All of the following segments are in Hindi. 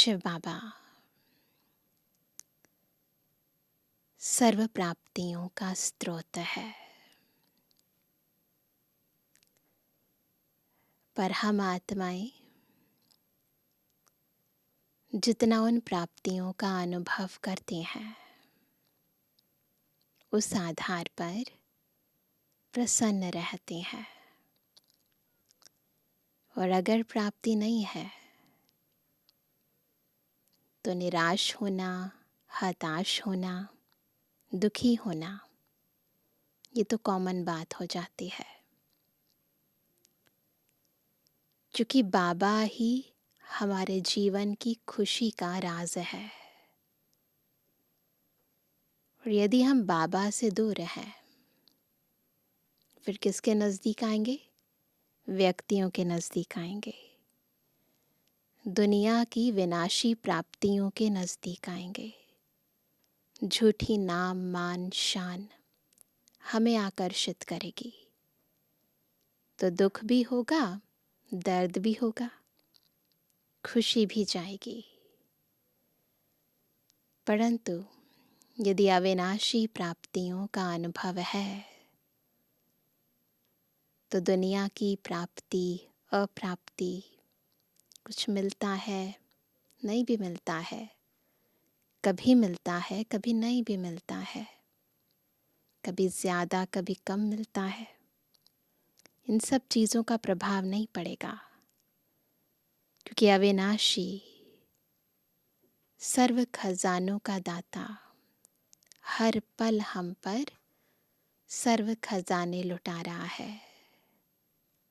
शिव बाबा सर्व प्राप्तियों का स्रोत है, पर हम आत्माएं जितना उन प्राप्तियों का अनुभव करते हैं उस आधार पर प्रसन्न रहते हैं। और अगर प्राप्ति नहीं है तो निराश होना, हताश होना, दुखी होना ये तो कॉमन बात हो जाती है। क्योंकि बाबा ही हमारे जीवन की खुशी का राज है। और यदि हम बाबा से दूर हैं फिर किसके नज़दीक आएंगे? व्यक्तियों के नज़दीक आएंगे, दुनिया की विनाशी प्राप्तियों के नज़दीक आएंगे। झूठी नाम, मान, शान हमें आकर्षित करेगी। तो दुख भी होगा, दर्द भी होगा, खुशी भी जाएगी। परंतु यदि अविनाशी प्राप्तियों का अनुभव है तो दुनिया की प्राप्ति, अप्राप्ति, कुछ मिलता है, नहीं भी मिलता है, कभी मिलता है, कभी नहीं भी मिलता है, कभी ज़्यादा कभी कम मिलता है। इन सब चीज़ों का प्रभाव नहीं पड़ेगा, क्योंकि अविनाशी सर्व खजानों का दाता हर पल हम पर सर्व खजाने लुटा रहा है।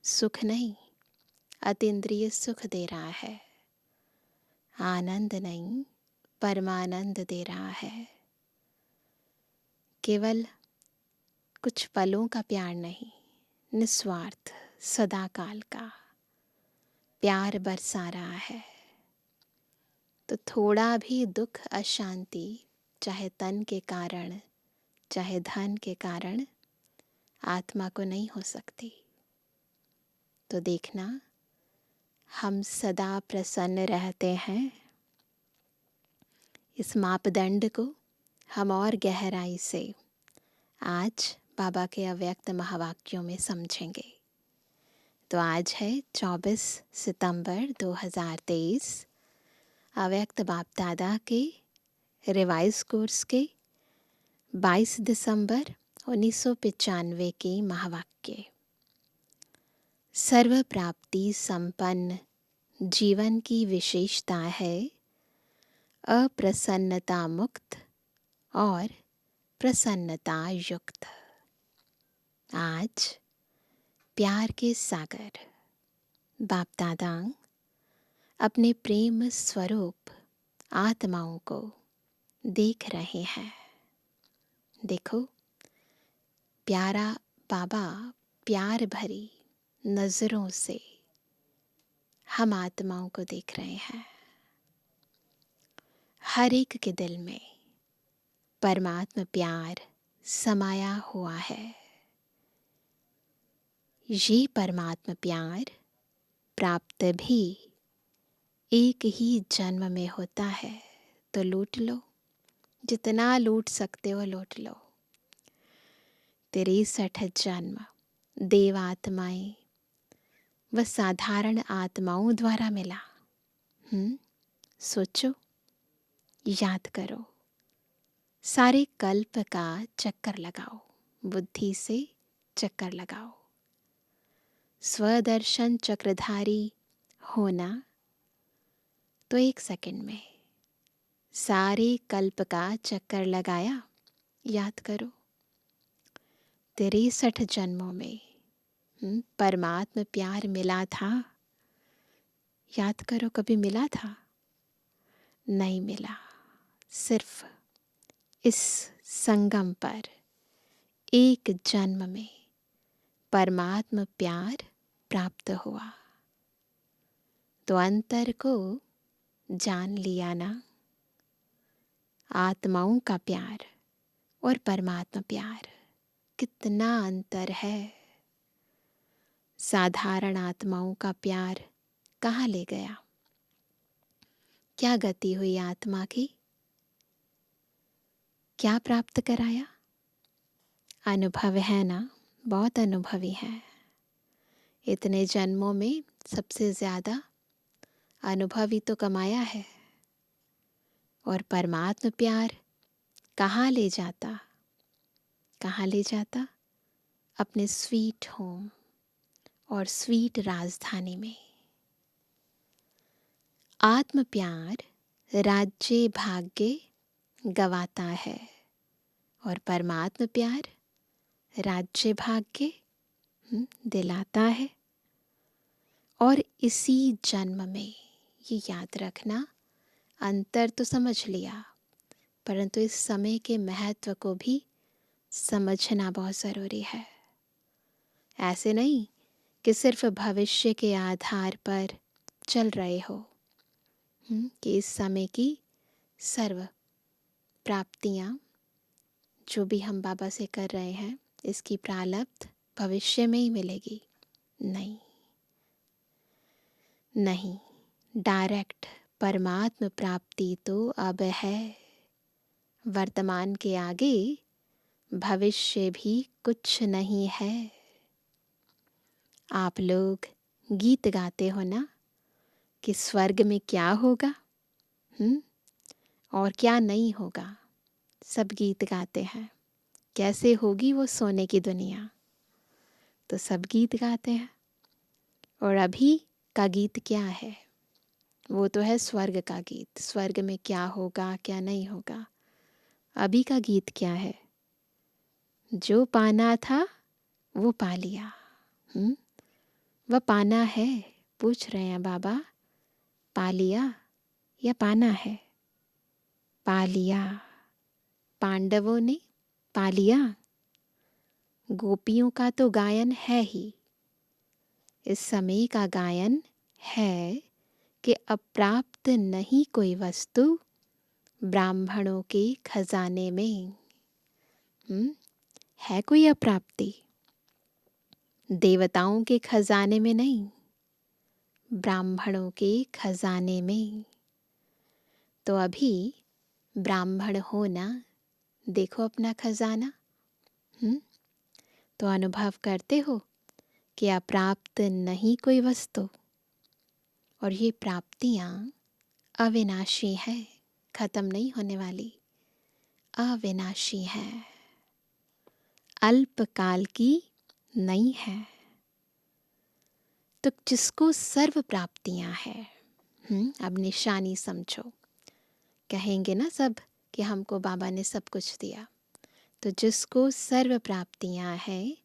सुख नहीं, अतीन्द्रिय सुख दे रहा है। आनंद नहीं, परमानंद दे रहा है। केवल कुछ पलों का प्यार नहीं, निस्वार्थ सदाकाल का प्यार बरसा रहा है। तो थोड़ा भी दुख, अशांति, चाहे तन के कारण, चाहे धन के कारण, आत्मा को नहीं हो सकती। तो देखना, हम सदा प्रसन्न रहते हैं। इस मापदंड को हम और गहराई से आज बाबा के अव्यक्त महावाक्यों में समझेंगे। तो आज है 24 सितंबर 2023, अव्यक्त बाप दादा के रिवाइज कोर्स के 22 दिसंबर 1995 के महावाक्य। सर्व प्राप्ति संपन्न जीवन की विशेषता है अप्रसन्नता मुक्त और प्रसन्नता युक्त। आज प्यार के सागर बाप दादा अपने प्रेम स्वरूप आत्माओं को देख रहे हैं। देखो, प्यारा बाबा प्यार भरी नजरों से हम आत्माओं को देख रहे हैं। हर एक के दिल में परमात्मा प्यार समाया हुआ है। ये परमात्मा प्यार प्राप्त भी एक ही जन्म में होता है। तो लूट लो, जितना लूट सकते हो लूट लो। 63 जन्म देव आत्माएं व साधारण आत्माओं द्वारा मिला। सोचो, याद करो, सारे कल्प का चक्कर लगाओ, बुद्धि से चक्कर लगाओ। स्वदर्शन चक्रधारी होना तो 1 सेकंड में, सारे कल्प का चक्कर लगाया। याद करो, 63 जन्मों में परमात्मा प्यार मिला था। याद करो, कभी मिला था? नहीं मिला। सिर्फ इस संगम पर एक जन्म में परमात्मा प्यार प्राप्त हुआ। तो अंतर को जान लिया ना, आत्माओं का प्यार और परमात्मा प्यार कितना अंतर है। साधारण आत्माओं का प्यार कहाँ ले गया? क्या गति हुई आत्मा की, क्या प्राप्त कराया? अनुभव है ना, बहुत अनुभवी है। इतने जन्मों में सबसे ज़्यादा अनुभव ही तो कमाया है। और परमात्म प्यार कहाँ ले जाता? कहाँ ले जाता? अपने स्वीट होम और स्वीट राजधानी में। आत्म प्यार राज्य भाग्य गवाता है और परमात्म प्यार राज्य भाग्य दिलाता है। और इसी जन्म में, ये याद रखना, अंतर तो समझ लिया, परंतु इस समय के महत्व को भी समझना बहुत ज़रूरी है। ऐसे नहीं कि सिर्फ भविष्य के आधार पर चल रहे हो, कि इस समय की सर्व प्राप्तियाँ जो भी हम बाबा से कर रहे हैं, इसकी प्रारब्ध भविष्य में ही मिलेगी। नहीं नहीं, डायरेक्ट परमात्म प्राप्ति तो अब है। वर्तमान के आगे भविष्य भी कुछ नहीं है। आप लोग गीत गाते हो ना कि स्वर्ग में क्या होगा और क्या नहीं होगा, सब गीत गाते हैं। कैसे होगी वो सोने की दुनिया, तो सब गीत गाते हैं। और अभी का गीत क्या है? वो तो है स्वर्ग का गीत। स्वर्ग में क्या होगा क्या नहीं होगा। अभी का गीत क्या है? जो पाना था वो पा लिया। वह पाना है। पूछ रहे हैं बाबा, पा लिया या पाना है? पा लिया। पांडवों ने पा लिया। गोपियों का तो गायन है ही। इस समय का गायन है कि अप्राप्त नहीं कोई वस्तु ब्राह्मणों के खजाने में। है कोई अप्राप्ति? देवताओं के खजाने में नहीं, ब्राह्मणों के खजाने में। तो अभी ब्राह्मण होना, देखो अपना खजाना। तो अनुभव करते हो कि अप्राप्त नहीं कोई वस्तु। और ये प्राप्तियां अविनाशी है, खत्म नहीं होने वाली, अविनाशी है, अल्पकाल की नहीं है। तो जिसको सर्व प्राप्तियां है, अब निशानी समझो। कहेंगे ना सब कि हमको बाबा ने सब कुछ दिया। तो जिसको सर्व प्राप्तियां हैं,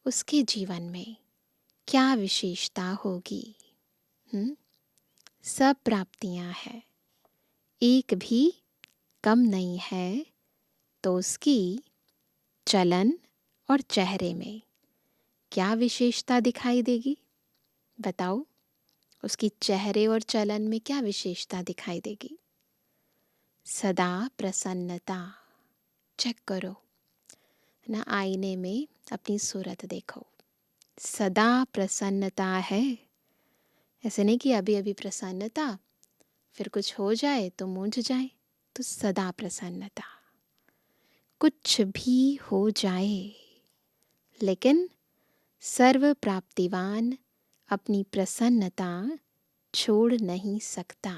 उसके जीवन में क्या विशेषता होगी? सब प्राप्तियां हैं, एक भी कम नहीं है। तो उसकी चलन और चेहरे में क्या विशेषता दिखाई देगी? बताओ, उसकी चेहरे और चलन में क्या विशेषता दिखाई देगी? सदा प्रसन्नता। चेक करो ना, आईने में अपनी सूरत देखो। सदा प्रसन्नता है। ऐसे नहीं कि अभी अभी प्रसन्नता, फिर कुछ हो जाए तो मूंझ जाए। तो सदा प्रसन्नता, कुछ भी हो जाए लेकिन सर्व प्राप्तिवान अपनी प्रसन्नता छोड़ नहीं सकता।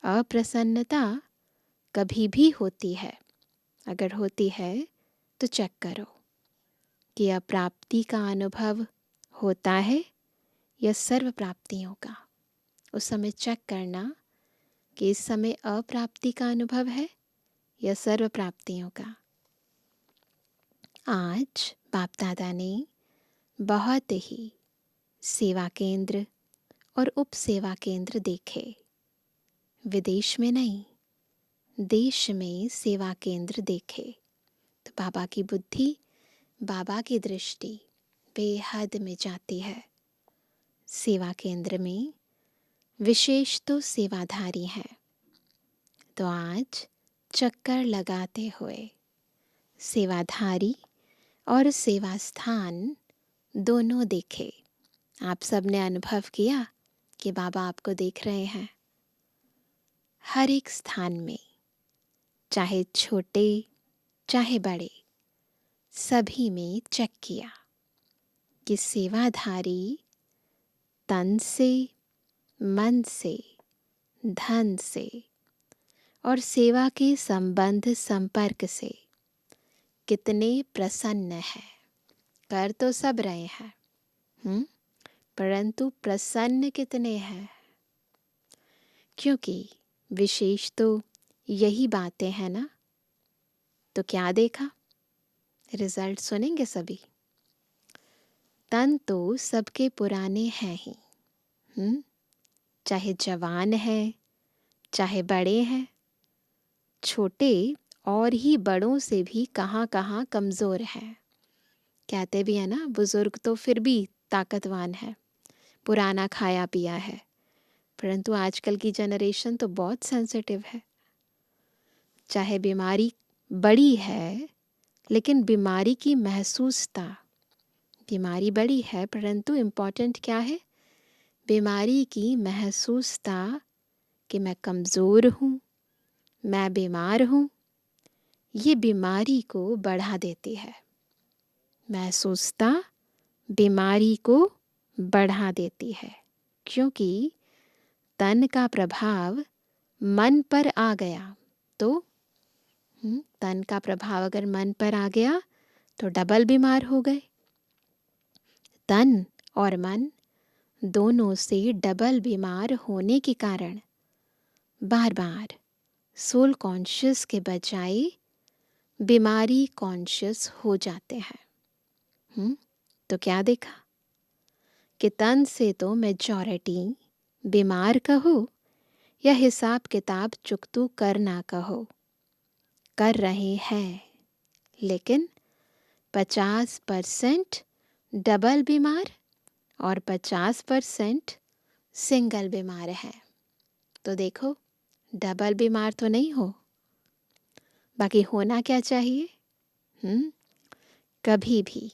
अप्रसन्नता कभी भी होती है। अगर होती है तो चेक करो कि अप्राप्ति का अनुभव होता है या सर्व प्राप्तियों का। उस समय चेक करना कि इस समय अप्राप्ति का अनुभव है या सर्व प्राप्तियों का। आज बाप दादा ने बहुत ही सेवा केंद्र और उप सेवा केंद्र देखे। विदेश में नहीं, देश में सेवा केंद्र देखे। तो बाबा की बुद्धि, बाबा की दृष्टि बेहद में जाती है। सेवा केंद्र में विशेष तो सेवाधारी हैं। तो आज चक्कर लगाते हुए सेवाधारी और सेवा स्थान दोनों देखे। आप सब ने अनुभव किया कि बाबा आपको देख रहे हैं। हर एक स्थान में, चाहे छोटे चाहे बड़े, सभी में चेक किया कि सेवाधारी तन से, मन से, धन से और सेवा के संबंध संपर्क से कितने प्रसन्न है। कर तो सब रहे हैं, परंतु प्रसन्न कितने हैं? क्योंकि विशेष तो यही बातें हैं ना। तो क्या देखा? रिजल्ट सुनेंगे सभी। तन तो सबके पुराने हैं ही, चाहे जवान है चाहे बड़े हैं, छोटे और ही बड़ों से भी कहाँ कहाँ कमज़ोर हैं। कहते भी है ना, बुजुर्ग तो फिर भी ताकतवान है, पुराना खाया पिया है, परंतु आजकल की जनरेशन तो बहुत सेंसिटिव है। चाहे बीमारी बड़ी है, लेकिन बीमारी की महसूसता, बीमारी बड़ी है परंतु इम्पॉर्टेंट क्या है? बीमारी की महसूसता कि मैं कमज़ोर हूँ, मैं बीमार हूँ, ये बीमारी को बढ़ा देती है। महसूसता बीमारी को बढ़ा देती है, क्योंकि तन का प्रभाव मन पर आ गया तो तन का प्रभाव अगर मन पर आ गया तो डबल बीमार हो गए। तन और मन दोनों से डबल बीमार होने के कारण बार बार सोल कॉन्शियस के बजाय बीमारी कॉन्शियस हो जाते हैं। तो क्या देखा कि तन से तो मेजॉरिटी बीमार कहो या हिसाब किताब चुकतू करना कहो, कर रहे हैं, लेकिन 50% डबल बीमार और 50% सिंगल बीमार है। तो देखो, डबल बीमार तो नहीं हो। बाकी होना क्या चाहिए? कभी भी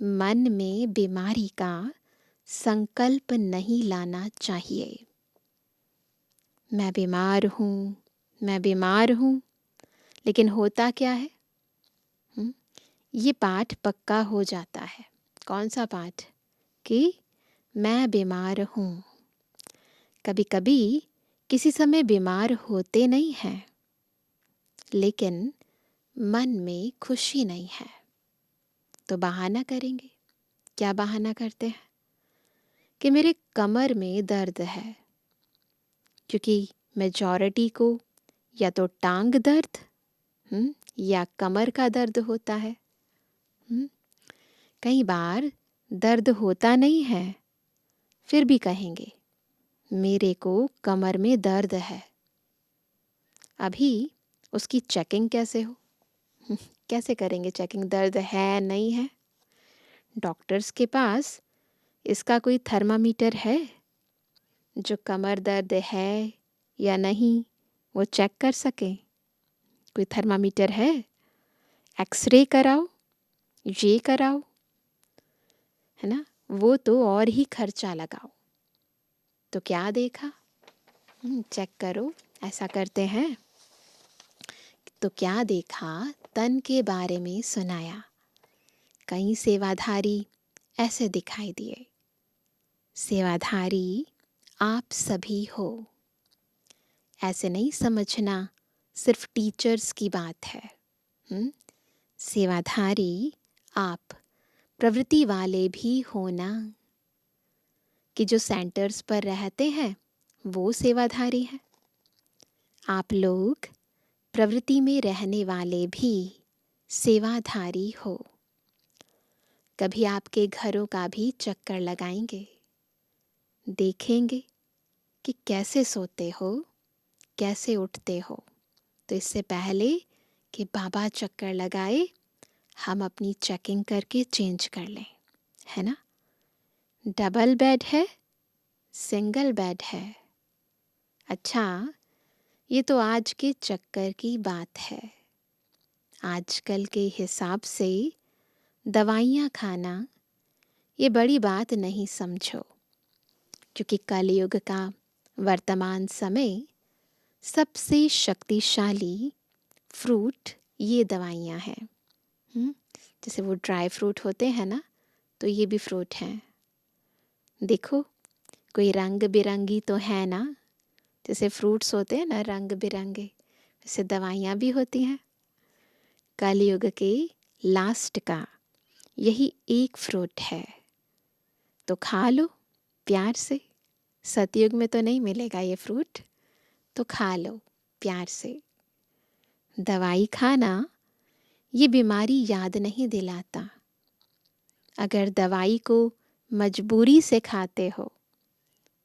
मन में बीमारी का संकल्प नहीं लाना चाहिए। मैं बीमार हूँ, मैं बीमार हूँ, लेकिन होता क्या है? ये पाठ पक्का हो जाता है। कौन सा पाठ? कि मैं बीमार हूँ। कभी कभी किसी समय बीमार होते नहीं हैं, लेकिन मन में खुशी नहीं है, तो बहाना करेंगे। क्या बहाना करते हैं? कि मेरे कमर में दर्द है, क्योंकि मेजॉरिटी को या तो टांग दर्द या कमर का दर्द होता है। कई बार दर्द होता नहीं है, फिर भी कहेंगे मेरे को कमर में दर्द है। अभी उसकी चेकिंग कैसे हो? कैसे करेंगे चेकिंग? दर्द है नहीं है? डॉक्टर्स के पास इसका कोई थर्मामीटर है जो कमर दर्द है या नहीं वो चेक कर सके? कोई थर्मामीटर है? एक्सरे कराओ, ये कराओ, है ना? वो तो और ही खर्चा लगाओ। तो क्या देखा? चेक करो, ऐसा करते हैं। तो क्या देखा? तन के बारे में सुनाया। कई सेवाधारी ऐसे दिखाई दिए। सेवाधारी आप सभी हो। ऐसे नहीं समझना सिर्फ टीचर्स की बात है। सेवाधारी आप प्रवृत्ति वाले भी होना, कि जो सेंटर्स पर रहते हैं वो सेवाधारी हैं। आप लोग प्रवृत्ति में रहने वाले भी सेवाधारी हो। कभी आपके घरों का भी चक्कर लगाएंगे, देखेंगे कि कैसे सोते हो, कैसे उठते हो। तो इससे पहले कि बाबा चक्कर लगाए, हम अपनी चेकिंग करके चेंज कर लें, है ना? डबल बेड है, सिंगल बेड है। अच्छा, ये तो आज के चक्कर की बात है। आजकल के हिसाब से दवाइयाँ खाना ये बड़ी बात नहीं समझो, क्योंकि कलयुग का वर्तमान समय सबसे शक्तिशाली फ्रूट ये दवाइयाँ हैं। जैसे वो ड्राई फ्रूट होते हैं ना, तो ये भी फ्रूट हैं। देखो, कोई रंग बिरंगी तो है ना, जैसे फ्रूट्स होते हैं ना रंग बिरंगे, वैसे दवाइयाँ भी होती हैं। कलयुग के लास्ट का यही एक फ्रूट है, तो खा लो प्यार से। सतयुग में तो नहीं मिलेगा ये फ्रूट, तो खा लो प्यार से। दवाई खाना ये बीमारी याद नहीं दिलाता। अगर दवाई को मजबूरी से खाते हो,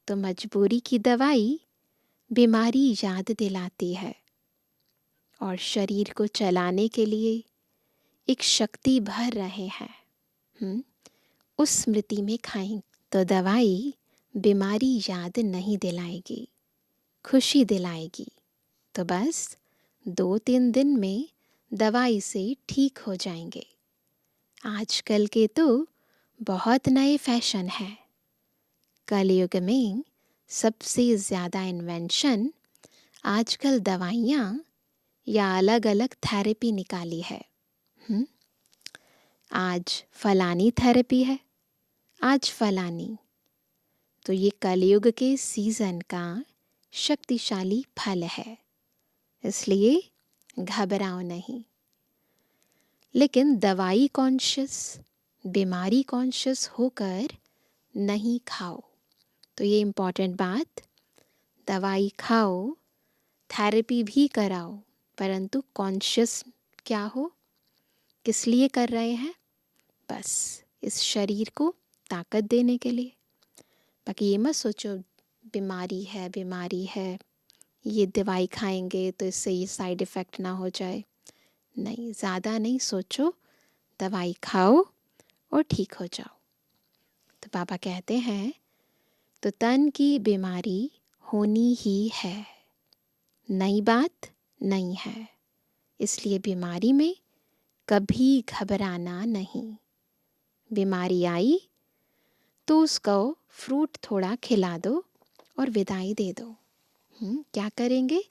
तो मजबूरी की दवाई बीमारी याद दिलाती है, और शरीर को चलाने के लिए एक शक्ति भर रहे हैं। उस स्मृति में खाएं तो दवाई बीमारी याद नहीं दिलाएगी, खुशी दिलाएगी। तो बस 2-3 दिन में दवाई से ठीक हो जाएंगे। आजकल के तो बहुत नए फैशन है। कलयुग में सबसे ज़्यादा इन्वेंशन आजकल दवाइयाँ या अलग अलग थेरेपी निकाली है। आज फलानी थेरेपी है, आज फलानी। तो ये कलयुग के सीजन का शक्तिशाली फल है, इसलिए घबराओ नहीं। लेकिन दवाई कॉन्शियस, बीमारी कॉन्शियस होकर नहीं खाओ। तो ये इम्पॉर्टेंट बात, दवाई खाओ, थेरेपी भी कराओ, परंतु कॉन्शियस क्या हो, किस लिए कर रहे हैं? बस इस शरीर को ताकत देने के लिए। बाकी ये मत सोचो बीमारी है, ये दवाई खाएंगे तो इससे ये साइड इफ़ेक्ट ना हो जाए। नहीं, ज़्यादा नहीं सोचो, दवाई खाओ और ठीक हो जाओ। तो बाबा कहते हैं, तो तन की बीमारी होनी ही है, नई बात नहीं है। इसलिए बीमारी में कभी घबराना नहीं। बीमारी आई तो उसको फ्रूट थोड़ा खिला दो और विदाई दे दो। क्या करेंगे?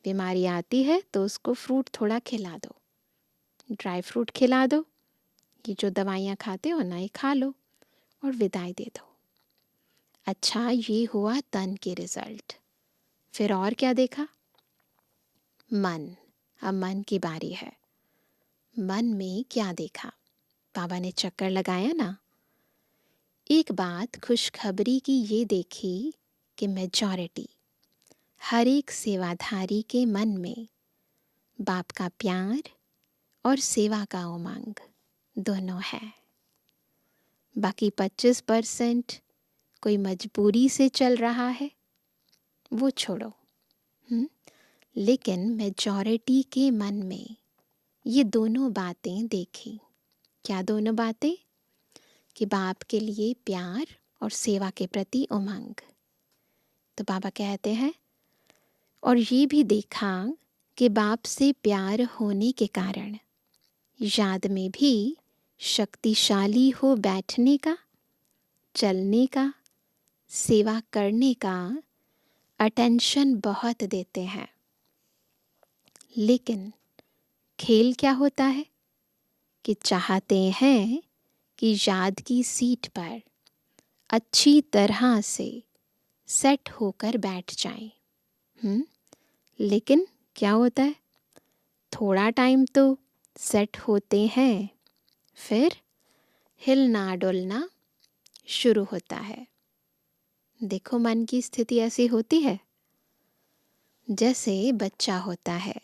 बीमारी आती है तो उसको फ्रूट थोड़ा खिला दो, ड्राई फ्रूट खिला दो, ये जो दवाइयाँ खाते हो ना ये खा लो और विदाई दे दो। अच्छा, ये हुआ तन के रिजल्ट। फिर और क्या देखा? मन। अब मन की बारी है। मन में क्या देखा? बाबा ने चक्कर लगाया ना। एक बात खुशखबरी की ये देखी कि मेजॉरिटी, हर एक सेवाधारी के मन में बाप का प्यार और सेवा का उमंग दोनों है। बाकी 25% कोई मजबूरी से चल रहा है, वो छोड़ो। लेकिन मेजॉरिटी के मन में ये दोनों बातें देखी। क्या दोनों बातें? कि बाप के लिए प्यार और सेवा के प्रति उमंग। तो बाबा कहते हैं, और ये भी देखा कि बाप से प्यार होने के कारण याद में भी शक्तिशाली हो बैठने का, चलने का, सेवा करने का अटेंशन बहुत देते हैं। लेकिन खेल क्या होता है कि चाहते हैं कि याद की सीट पर अच्छी तरह से सेट होकर बैठ जाएं। लेकिन क्या होता है, थोड़ा टाइम तो सेट होते हैं, फिर हिलना डुलना शुरू होता है। देखो, मन की स्थिति ऐसी होती है जैसे बच्चा होता है,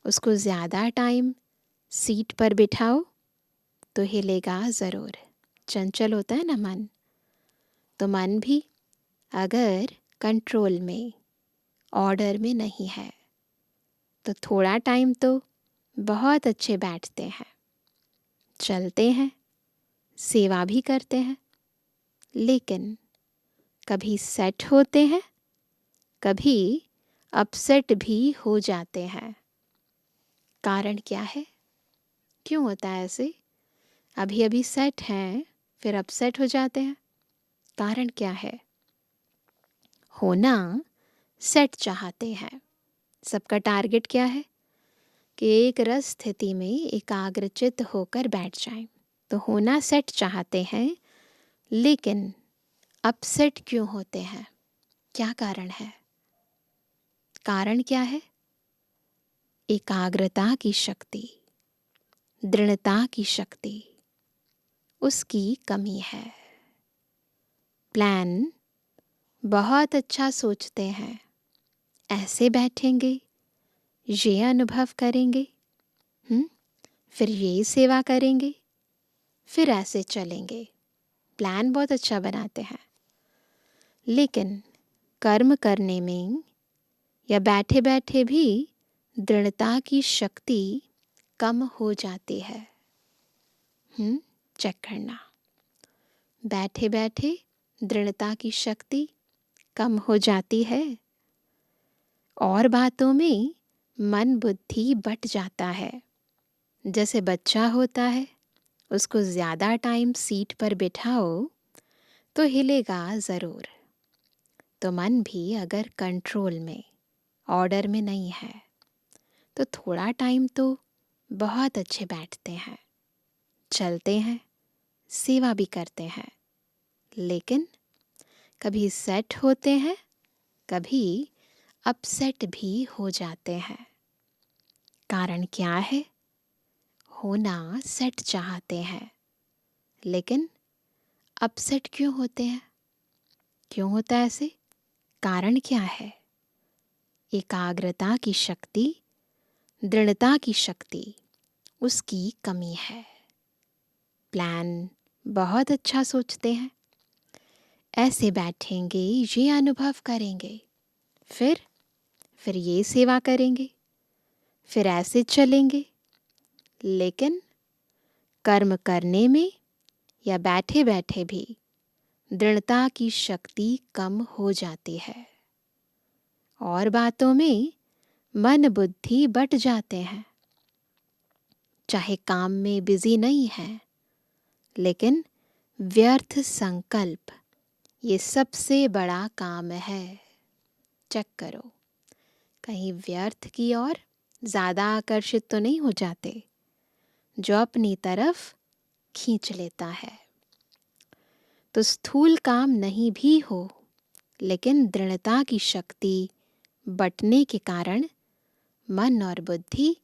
उसको ज़्यादा टाइम सीट पर बिठाओ तो हिलेगा ज़रूर। चंचल होता है ना मन। तो मन भी अगर कंट्रोल में, ऑर्डर में नहीं है, तो थोड़ा टाइम तो बहुत अच्छे बैठते हैं, चलते हैं, सेवा भी करते हैं, लेकिन कभी सेट होते हैं, कभी अपसेट भी हो जाते हैं। कारण क्या है? क्यों होता है ऐसे? अभी अभी सेट हैं, फिर अपसेट हो जाते हैं। कारण क्या है? होना सेट चाहते हैं, सबका टारगेट क्या है कि एक रस स्थिति में एकाग्रचित्त होकर बैठ जाएं। तो होना सेट चाहते हैं, लेकिन अपसेट क्यों होते हैं? क्या कारण है? कारण क्या है? एकाग्रता की शक्ति, दृढ़ता की शक्ति, उसकी कमी है। प्लान बहुत अच्छा सोचते हैं, ऐसे बैठेंगे, ये अनुभव करेंगे, फिर ये सेवा करेंगे, फिर ऐसे चलेंगे। प्लान बहुत अच्छा बनाते हैं, लेकिन कर्म करने में या बैठे बैठे भी दृढ़ता की शक्ति कम हो जाती है। चेक करना, बैठे बैठे दृढ़ता की शक्ति कम हो जाती है और बातों में मन बुद्धि बट जाता है। जैसे बच्चा होता है, उसको ज़्यादा टाइम सीट पर बिठाओ तो हिलेगा ज़रूर। तो मन भी अगर कंट्रोल में, ऑर्डर में नहीं है, तो थोड़ा टाइम तो बहुत अच्छे बैठते हैं, चलते हैं, सेवा भी करते हैं, लेकिन कभी सेट होते हैं, कभी अपसेट भी हो जाते हैं। कारण क्या है? होना सेट चाहते हैं, लेकिन अपसेट क्यों होते हैं? क्यों होता है ऐसे? कारण क्या है? एकाग्रता की शक्ति, दृढ़ता की शक्ति, उसकी कमी है। प्लान बहुत अच्छा सोचते हैं, ऐसे बैठेंगे, ये अनुभव करेंगे, फिर ये सेवा करेंगे, फिर ऐसे चलेंगे, लेकिन कर्म करने में या बैठे बैठे भी दृढ़ता की शक्ति कम हो जाती है और बातों में मन बुद्धि बट जाते हैं। चाहे काम में बिजी नहीं है, लेकिन व्यर्थ संकल्प ये सबसे बड़ा काम है। चेक करो, कहीं व्यर्थ की ओर ज़्यादा आकर्षित तो नहीं हो जाते, जो अपनी तरफ खींच लेता है। तो स्थूल काम नहीं भी हो, लेकिन दृढ़ता की शक्ति बटने के कारण मन और बुद्धि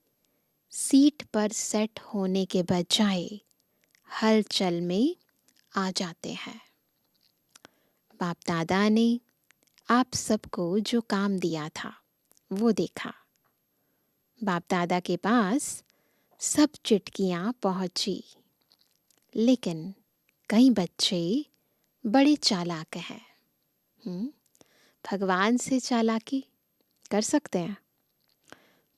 सीट पर सेट होने के बजाय हलचल में आ जाते हैं। बाप दादा ने आप सबको जो काम दिया था वो देखा। बाप दादा के पास सब चिटकियां पहुंची, लेकिन कई बच्चे बड़े चालाक हैं। भगवान से चालाकी कर सकते हैं।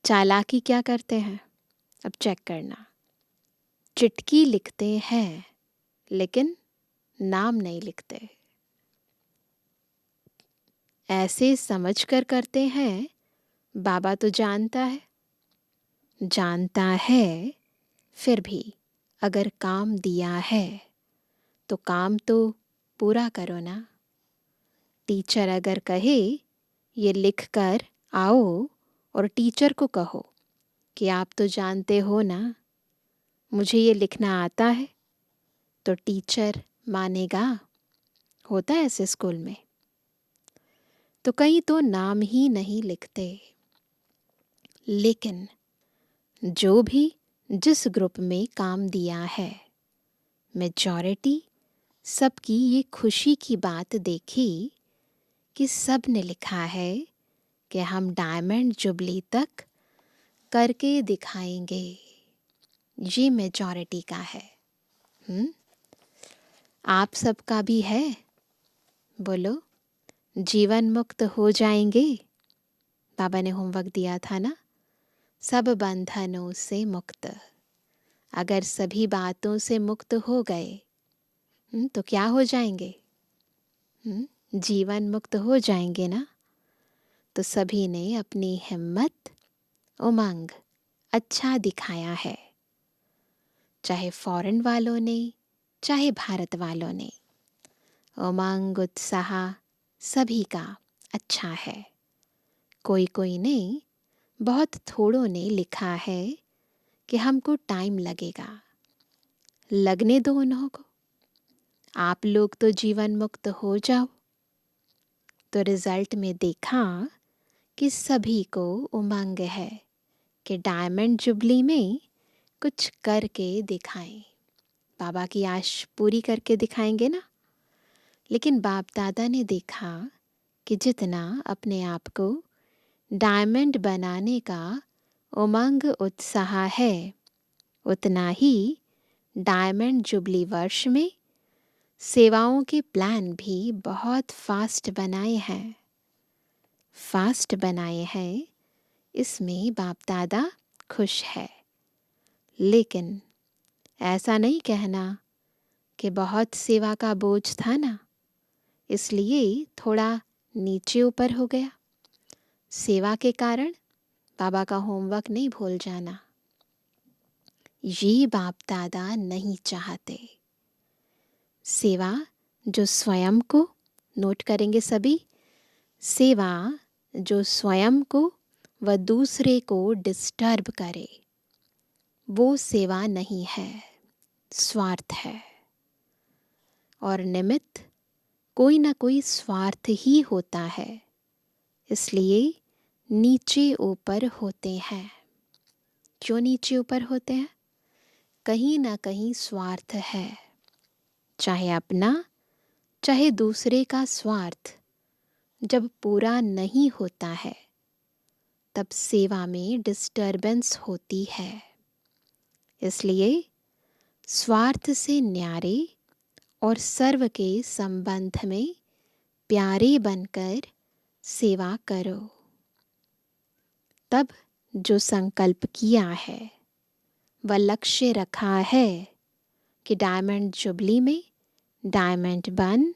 चालाकी क्या करते हैं? अब चेक करना। चिटकी लिखते हैं, लेकिन नाम नहीं लिखते। ऐसे समझकर करते हैं, बाबा तो जानता है, फिर भी अगर काम दिया है तो काम तो पूरा करो ना। टीचर अगर कहे ये लिख कर आओ और टीचर को कहो कि आप तो जानते हो ना, मुझे ये लिखना आता है, तो टीचर मानेगा? होता है ऐसे स्कूल में? तो कहीं तो नाम ही नहीं लिखते। लेकिन जो भी जिस ग्रुप में काम दिया है, मेजॉरिटी सबकी ये खुशी की बात देखी कि सब ने लिखा है कि हम डायमंड जुबली तक करके दिखाएंगे। ये मेजॉरिटी का है। आप सबका भी है? बोलो, जीवन मुक्त हो जाएंगे? बाबा ने होमवर्क दिया था ना, सब बंधनों से मुक्त। अगर सभी बातों से मुक्त हो गए तो क्या हो जाएंगे? जीवन मुक्त हो जाएंगे ना। तो सभी ने अपनी हिम्मत, उमंग अच्छा दिखाया है, चाहे फॉरेन वालों ने, चाहे भारत वालों ने। उमंग, उत्साह सभी का अच्छा है। कोई कोई ने बहुत थोड़ों ने लिखा है कि हमको टाइम लगेगा। लगने दो उन्हों को। आप लोग तो जीवन मुक्त हो जाओ। तो रिजल्ट में देखा कि सभी को उमंग है कि डायमंड जुबली में कुछ करके दिखाएं। बाबा की आश पूरी करके दिखाएंगे ना। लेकिन बाप दादा ने देखा कि जितना अपने आप को डायमंड बनाने का उमंग उत्साह है, उतना ही डायमंड जुबली वर्ष में सेवाओं के प्लान भी बहुत फास्ट बनाए हैं। फास्ट बनाए हैं, इसमें बाप दादा खुश है। लेकिन ऐसा नहीं कहना कि बहुत सेवा का बोझ था ना, इसलिए थोड़ा नीचे ऊपर हो गया। सेवा के कारण बाबा का होमवर्क नहीं भूल जाना, ये बाप दादा नहीं चाहते। सेवा जो स्वयं को, नोट करेंगे सभी, सेवा जो स्वयं को व दूसरे को डिस्टर्ब करे, वो सेवा नहीं है, स्वार्थ है। और निमित्त कोई ना कोई स्वार्थ ही होता है, इसलिए नीचे ऊपर होते हैं। क्यों नीचे ऊपर होते हैं? कहीं ना कहीं स्वार्थ है, चाहे अपना चाहे दूसरे का स्वार्थ जब पूरा नहीं होता है, तब सेवा में डिस्टरबेंस होती है। इसलिए स्वार्थ से न्यारे और सर्व के संबंध में प्यारे बनकर सेवा करो। तब जो संकल्प किया है, वह लक्ष्य रखा है कि डायमंड जुबली में डायमंड बन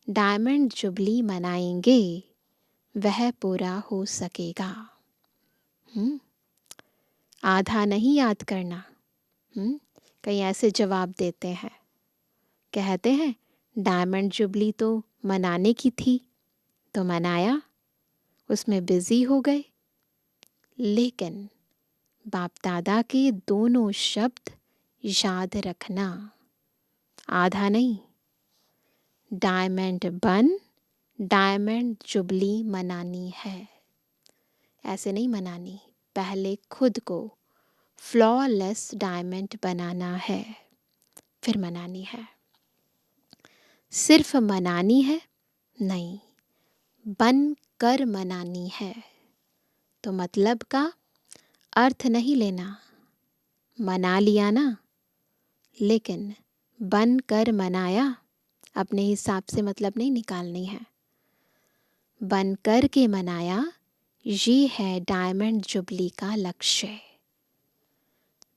डायमंड जुबली मनाएंगे, वह पूरा हो सकेगा। आधा नहीं याद करना। कई ऐसे जवाब देते हैं, कहते हैं डायमंड जुबली तो मनाने की थी तो मनाया, उसमें बिजी हो गए। लेकिन बाप दादा के दोनों शब्द याद रखना, आधा नहीं, डायमंड बन डायमंड जुबली मनानी है। ऐसे नहीं मनानी, पहले खुद को फ्लॉलेस डायमंड बनाना है, फिर मनानी है। सिर्फ मनानी है नहीं, बन कर मनानी है। तो मतलब का अर्थ नहीं लेना, मना लिया ना, लेकिन बन कर मनाया, अपने हिसाब से मतलब नहीं निकालनी है। बन कर के मनाया, ये है डायमंड जुबली का लक्ष्य।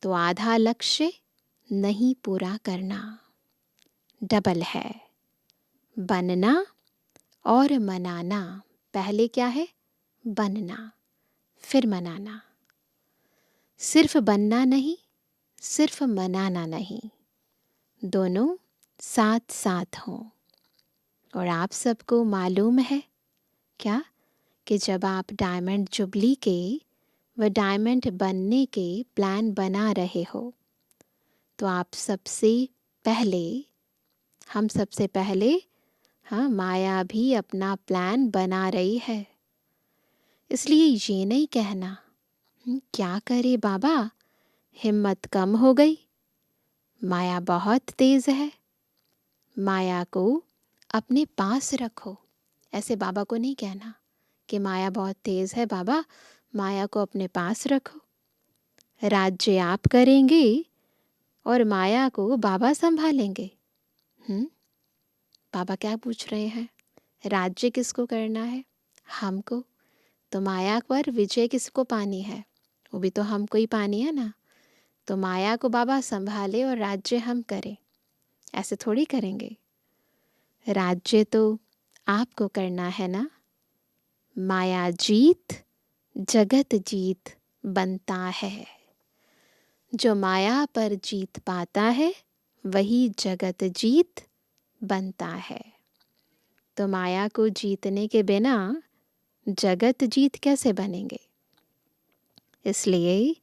तो आधा लक्ष्य नहीं पूरा करना, डबल है, बनना और मनाना। पहले क्या है? बनना, फिर मनाना। सिर्फ बनना नहीं, सिर्फ मनाना नहीं, दोनों साथ साथ हों। और आप सबको मालूम है क्या कि जब आप डायमंड जुबली के व डायमंड बनने के प्लान बना रहे हो, तो आप सबसे पहले, हम सबसे पहले, हाँ, माया भी अपना प्लान बना रही है। इसलिए ये नहीं कहना क्या करे बाबा, हिम्मत कम हो गई, माया बहुत तेज है, माया को अपने पास रखो। ऐसे बाबा को नहीं कहना कि माया बहुत तेज है बाबा, माया को अपने पास रखो। राज्य आप करेंगे और माया को बाबा संभालेंगे। बाबा क्या पूछ रहे हैं? राज्य किसको करना है? हमको। तो माया पर विजय किसको पानी है? वो भी तो हमको ही पानी है ना। तो माया को बाबा संभाले और राज्य हम करें, ऐसे थोड़ी करेंगे। राज्य तो आपको करना है ना। माया जीत जगत जीत बनता है। जो माया पर जीत पाता है, वही जगत जीत बनता है। तो माया को जीतने के बिना जगत जीत कैसे बनेंगे? इसलिए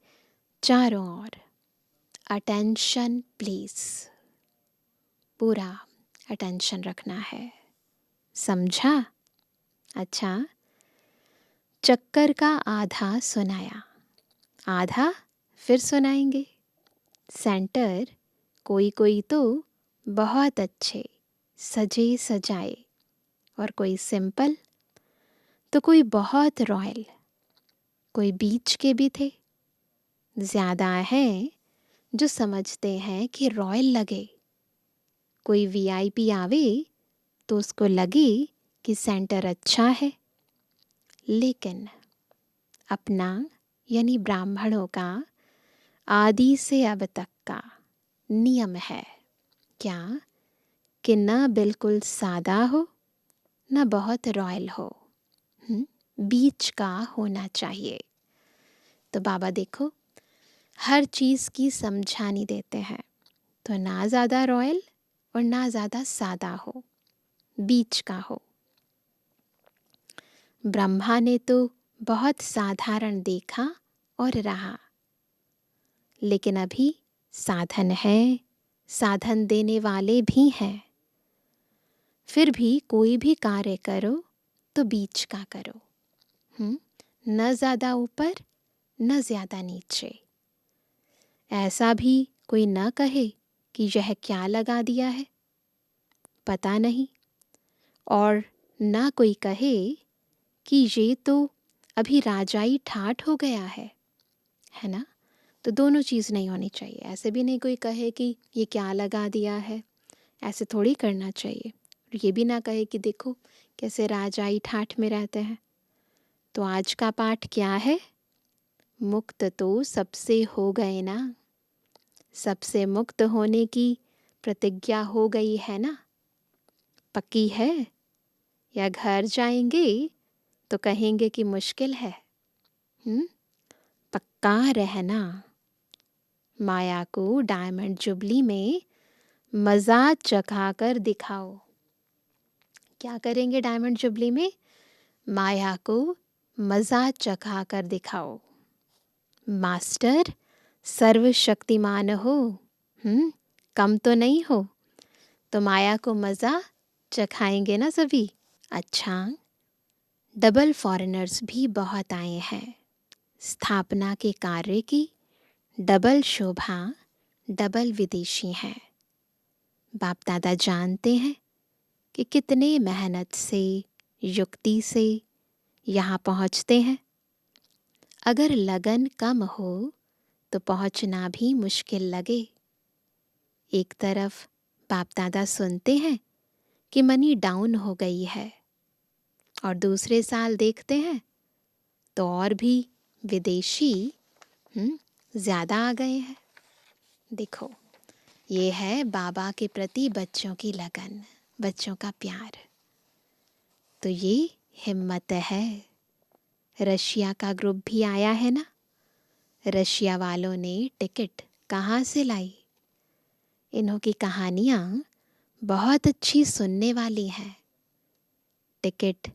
चारों ओर अटेंशन प्लीज, पूरा अटेंशन रखना है, समझा? अच्छा, चक्कर का आधा सुनाया, आधा फिर सुनाएंगे। सेंटर कोई कोई तो बहुत अच्छे सजे सजाए, और कोई सिंपल, तो कोई बहुत रॉयल, कोई बीच के भी थे। ज़्यादा हैं जो समझते हैं कि रॉयल लगे, कोई वीआईपी आवे तो उसको लगे कि सेंटर अच्छा है। लेकिन अपना यानी ब्राह्मणों का आदि से अब तक का नियम है क्या, कि ना बिल्कुल सादा हो ना बहुत रॉयल हो, बीच का होना चाहिए। तो बाबा देखो हर चीज़ की समझानी देते हैं, तो ना ज़्यादा रॉयल और ना ज़्यादा सादा हो, बीच का हो। ब्रह्मा ने तो बहुत साधारण देखा और रहा, लेकिन अभी साधन है, साधन देने वाले भी हैं। फिर भी कोई भी कार्य करो तो बीच का करो, न ज़्यादा ऊपर न ज़्यादा नीचे। ऐसा भी कोई न कहे कि यह क्या लगा दिया है, पता नहीं, और ना कोई कहे कि ये तो अभी राजाई ठाठ हो गया है ना। तो दोनों चीज़ नहीं होनी चाहिए। ऐसे भी नहीं कोई कहे कि ये क्या लगा दिया है, ऐसे थोड़ी करना चाहिए। ये भी ना कहे कि देखो कैसे राजाई ठाठ में रहते हैं। तो आज का पाठ क्या है, मुक्त तो सबसे हो गए ना, सबसे मुक्त होने की प्रतिज्ञा हो गई है ना, पक्की है, या घर जाएंगे तो कहेंगे कि मुश्किल है। पक्का रहना। माया को डायमंड जुबली में मज़ा चखा कर दिखाओ। क्या करेंगे डायमंड जुबली में? माया को मज़ा चखा कर दिखाओ। मास्टर सर्वशक्तिमान हो, कम तो नहीं हो, तो माया को मज़ा चखाएंगे ना सभी। अच्छा, डबल फॉरेनर्स भी बहुत आए हैं। स्थापना के कार्य की डबल शोभा, डबल विदेशी हैं। बाप दादा जानते हैं कि कितने मेहनत से, युक्ति से यहाँ पहुँचते हैं। अगर लगन कम हो तो पहुँचना भी मुश्किल लगे। एक तरफ बाप दादा सुनते हैं कि मनी डाउन हो गई है, और दूसरे साल देखते हैं तो और भी विदेशी ज़्यादा आ गए हैं। देखो, ये है बाबा के प्रति बच्चों की लगन, बच्चों का प्यार। तो ये हिम्मत है। रशिया का ग्रुप भी आया है ना। रशिया वालों ने टिकट कहाँ से लाई? इन्हों की कहानियाँ बहुत अच्छी सुनने वाली हैं। टिकट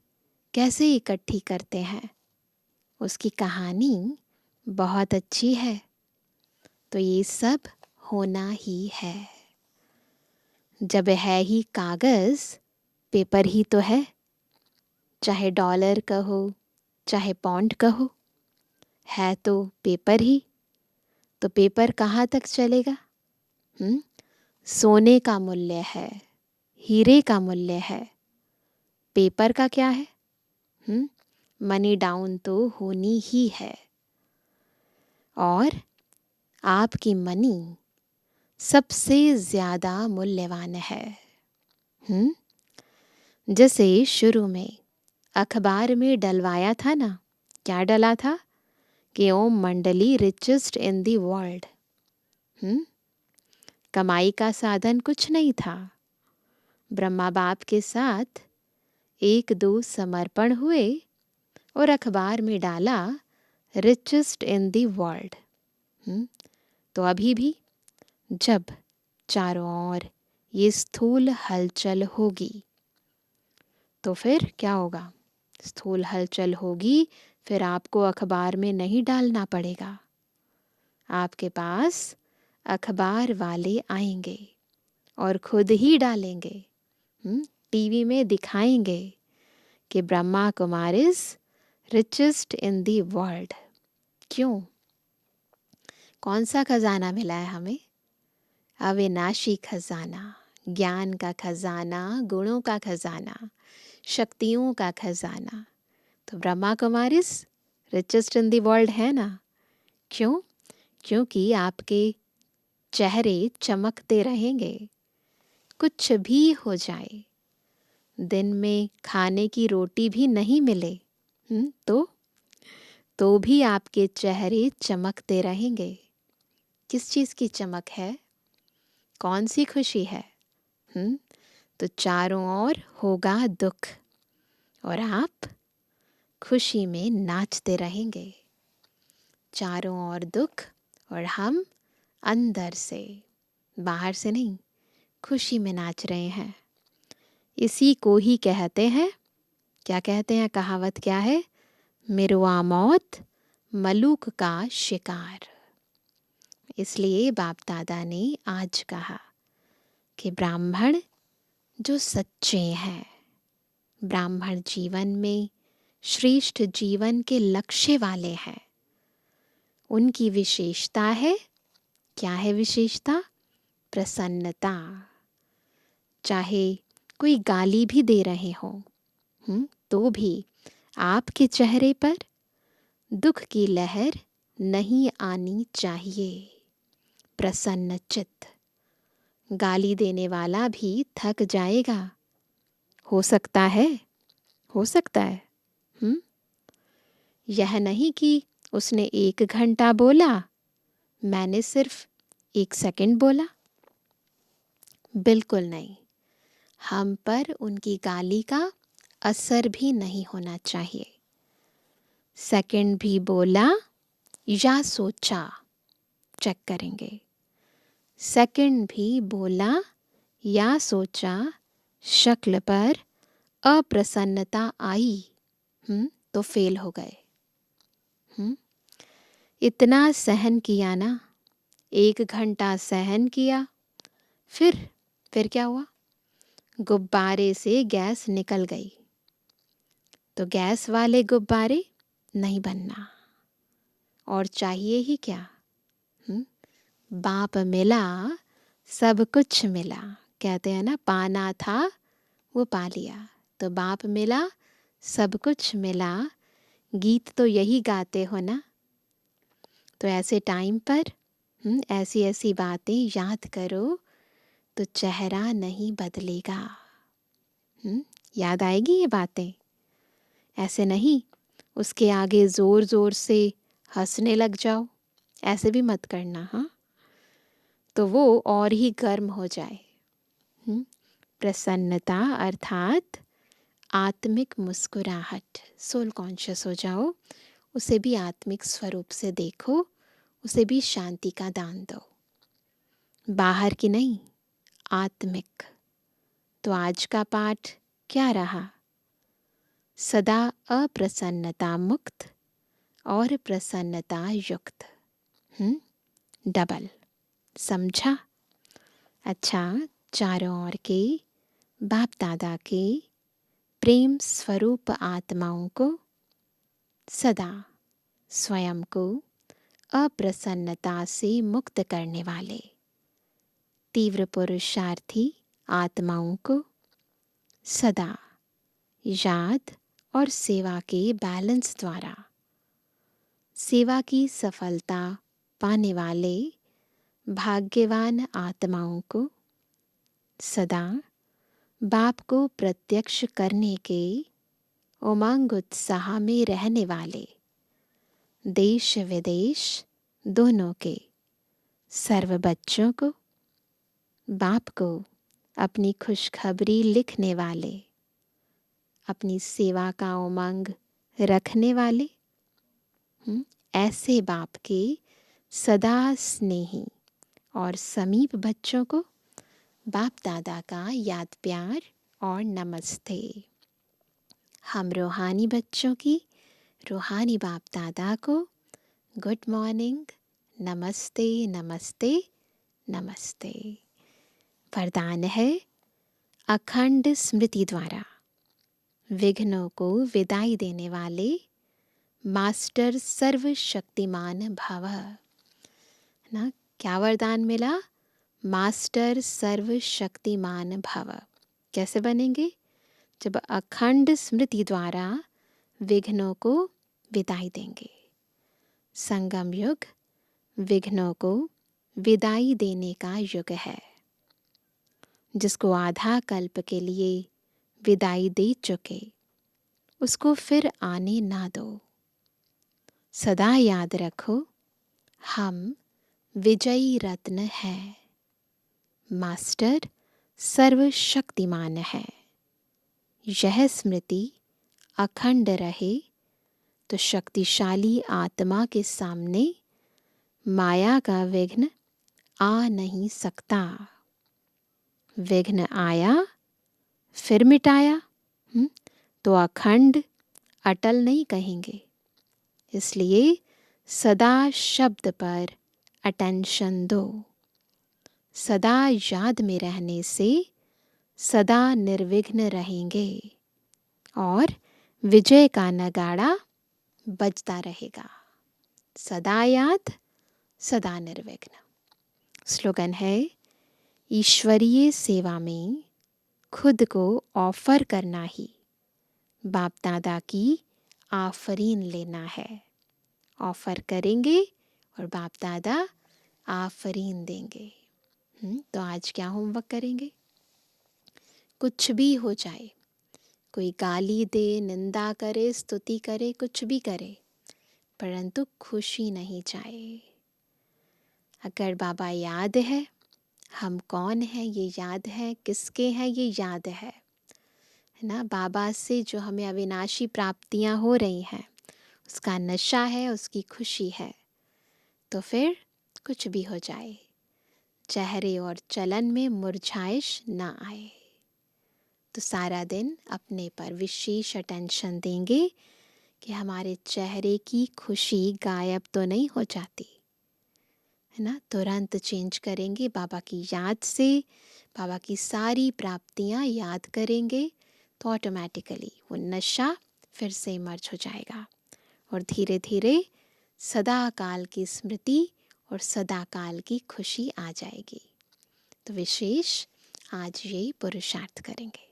कैसे इकट्ठी करते हैं, उसकी कहानी बहुत अच्छी है। तो ये सब होना ही है। जब है ही कागज़, पेपर ही तो है। चाहे डॉलर कहो, चाहे पौंड कहो, है तो पेपर ही। तो पेपर कहाँ तक चलेगा? सोने का मूल्य है, हीरे का मूल्य है। पेपर का क्या है? मनी डाउन तो होनी ही है। और आपकी मनी सबसे ज़्यादा मूल्यवान है। जैसे शुरू में अखबार में डलवाया था ना, क्या डला था? कि ओम मंडली रिचेस्ट इन दी वर्ल्ड। कमाई का साधन कुछ नहीं था। ब्रह्मा बाप के साथ एक दो समर्पण हुए और अखबार में डाला रिचेस्ट इन दी वर्ल्ड। तो अभी भी जब चारों ओर ये स्थूल हलचल होगी, तो फिर क्या होगा? स्थूल हलचल होगी फिर आपको अखबार में नहीं डालना पड़ेगा। आपके पास अखबार वाले आएंगे और खुद ही डालेंगे। टीवी में दिखाएंगे कि Brahma Kumaris richest in the world. क्यों? कौन सा खजाना मिला है हमें? अविनाशी खजाना, ज्ञान का खजाना, गुणों का खजाना, शक्तियों का खजाना। तो Brahma Kumaris richest in the world है ना। क्यों? क्योंकि आपके चेहरे चमकते रहेंगे। कुछ भी हो जाए, दिन में खाने की रोटी भी नहीं मिले तो भी आपके चेहरे चमकते रहेंगे। किस चीज़ की चमक है? कौन सी खुशी है? तो चारों ओर होगा दुख और आप खुशी में नाचते रहेंगे। चारों ओर दुख और हम अंदर से, बाहर से नहीं, खुशी में नाच रहे हैं। इसी को ही कहते हैं, क्या कहते हैं? कहावत क्या है? मिरुआ मौत मलूक का शिकार। इसलिए बाप दादा ने आज कहा कि ब्राह्मण जो सच्चे हैं, ब्राह्मण जीवन में श्रेष्ठ जीवन के लक्ष्य वाले हैं, उनकी विशेषता है, क्या है विशेषता? प्रसन्नता। चाहे कोई गाली भी दे रहे हो तो भी आपके चेहरे पर दुख की लहर नहीं आनी चाहिए। प्रसन्न चित्त। गाली देने वाला भी थक जाएगा। हो सकता है, हो सकता है। यह नहीं कि उसने 1 घंटा बोला, मैंने सिर्फ 1 सेकंड बोला। बिल्कुल नहीं। हम पर उनकी गाली का असर भी नहीं होना चाहिए। सेकंड भी बोला या सोचा, चेक करेंगे। सेकंड भी बोला या सोचा, शक्ल पर अप्रसन्नता आई तो फेल हो गए। इतना सहन किया ना, 1 घंटा सहन किया, फिर क्या हुआ? गुब्बारे से गैस निकल गई। तो गैस वाले गुब्बारे नहीं बनना। और चाहिए ही क्या? बाप मिला, सब कुछ मिला। कहते हैं ना, पाना था वो पा लिया। तो बाप मिला, सब कुछ मिला। गीत तो यही गाते हो ना। तो ऐसे टाइम पर ऐसी ऐसी बातें याद करो तो चेहरा नहीं बदलेगा। याद आएगी ये बातें। ऐसे नहीं उसके आगे ज़ोर ज़ोर से हंसने लग जाओ, ऐसे भी मत करना। तो वो और ही गर्म हो जाए। प्रसन्नता अर्थात आत्मिक मुस्कुराहट। सोल कॉन्शियस हो जाओ, उसे भी आत्मिक स्वरूप से देखो, उसे भी शांति का दान दो। बाहर की नहीं, आत्मिक। तो आज का पाठ क्या रहा? सदा अप्रसन्नता मुक्त और प्रसन्नता युक्त। डबल। समझा? अच्छा, चारों ओर के बाप दादा के प्रेम स्वरूप आत्माओं को सदा स्वयं को अप्रसन्नता से मुक्त करने वाले तीव्र पुरुषार्थी आत्माओं को सदा याद और सेवा के बैलेंस द्वारा सेवा की सफलता पाने वाले भाग्यवान आत्माओं को सदा बाप को प्रत्यक्ष करने के उमंग उत्साह में रहने वाले देश विदेश दोनों के सर्व बच्चों को बाप को अपनी खुशखबरी लिखने वाले, अपनी सेवा का उमंग रखने वाले ऐसे बाप के सदा स्नेही और समीप बच्चों को बाप दादा का याद प्यार और नमस्ते। हम रूहानी बच्चों की रूहानी बाप दादा को गुड मॉर्निंग, नमस्ते नमस्ते नमस्ते। वरदान है अखंड स्मृति द्वारा विघ्नों को विदाई देने वाले मास्टर सर्वशक्तिमान भव। ना, क्या वरदान मिला? मास्टर सर्वशक्तिमान भव। कैसे बनेंगे? जब अखंड स्मृति द्वारा विघ्नों को विदाई देंगे। संगम युग विघ्नों को विदाई देने का युग है। जिसको आधा कल्प के लिए विदाई दे चुके, उसको फिर आने ना दो। सदा याद रखो, हम विजयी रत्न हैं। मास्टर सर्वशक्तिमान है। यह स्मृति अखंड रहे तो शक्तिशाली आत्मा के सामने माया का विघ्न आ नहीं सकता। विघ्न आया फिर मिटाया तो अखंड अटल नहीं कहेंगे। इसलिए सदा शब्द पर अटेंशन दो। सदा याद में रहने से सदा निर्विघ्न रहेंगे और विजय का नगाड़ा बजता रहेगा। सदा याद, सदा निर्विघ्न। स्लोगन है, ईश्वरीय सेवा में खुद को ऑफर करना ही बाप दादा की आफरीन लेना है। ऑफर करेंगे और बाप दादा आफरीन देंगे। तो आज क्या होमवर्क करेंगे? कुछ भी हो जाए, कोई गाली दे, निंदा करे, स्तुति करे, कुछ भी करे, परंतु खुशी नहीं जाए। अगर बाबा याद है, हम कौन है ये याद है, किसके हैं ये याद है ना। बाबा से जो हमें अविनाशी प्राप्तियां हो रही हैं, उसका नशा है, उसकी खुशी है, तो फिर कुछ भी हो जाए, चेहरे और चलन में मुरझाइश ना आए। तो सारा दिन अपने पर विशेष अटेंशन देंगे कि हमारे चेहरे की खुशी गायब तो नहीं हो जाती है ना। तुरंत चेंज करेंगे बाबा की याद से। बाबा की सारी प्राप्तियां याद करेंगे तो ऑटोमेटिकली वो नशा फिर से मर्ज हो जाएगा और धीरे धीरे सदा काल की स्मृति और सदा काल की खुशी आ जाएगी। तो विशेष आज ये पुरुषार्थ करेंगे।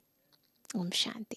ओम शांति।